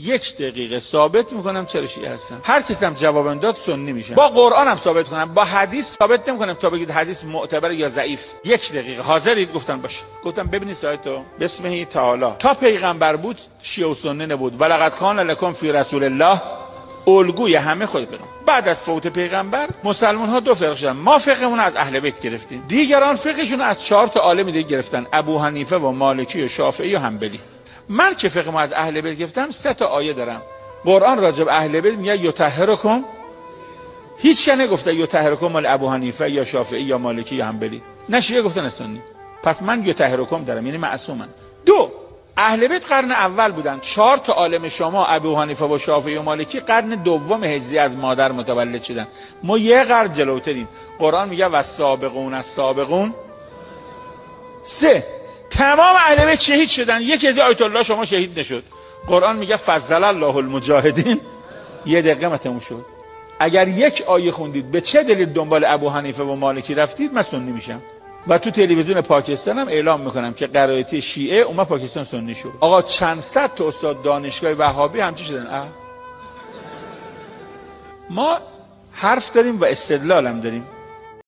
1 دقیقه ثابت میکنم چرا شیعه هستم. هر کسی هم جواب داد سنی میشم. با قرآن هم ثابت کنم، با حدیث ثابت نمیکنم تا بگید حدیث معتبر یا ضعیف. 1 دقیقه حاضرید؟ گفتن باشه. گفتم ببینید سایتو بسمه تعالی تا پیغمبر بود شیعه و سنی نبود. ولقد کان لکم فی رسول الله الگوی همه خود پیغمبر. بعد از فوت پیغمبر مسلمان ها 2 فرقه شدن. ما فقهمون از اهل بیت گرفتیم، دیگران فقهشون از 4 تا عالم دیگه گرفتن، ابو حنیفه و مالکی و شافعی و حنبلی. من که فقهمو از اهل بیت گرفتم 3 تا آیه دارم. قرآن راجع به اهل بیت میگه یطهرکم، هیچ که نگفته یطهرکم مال ابو حنیفه یا شافعی یا مالکی یا حنبلی، نه شیعه گفتن سنی. پس من یطهرکم دارم، یعنی معصومن. 2 اهل بیت قرن اول بودن. 4 تا عالم شما ابو حنیفه و شافعی و مالکی قرن دوم هجری از مادر متولد شدن. ما 1 قرن جلوتریم. قرآن میگه والسابقون السابقون. 3 تمام اهل بیت شهید شدن. یکی از آیت الله شما شهید نشد. قرآن میگه فضل الله المجاهدین. 1 دقیقه متموم شد. اگر 1 آیه خوندید به چه دلیل دنبال ابو حنیفه و مالکی رفتید من سنی میشم. و تو تلویزیون پاکستان هم اعلام میکنم که قرائتی شیعه اومد پاکستان سنی شد. آقا چند صد تا استاد دانشگاه وهابی همچی شدن. ما حرف داریم و استدلال هم داریم.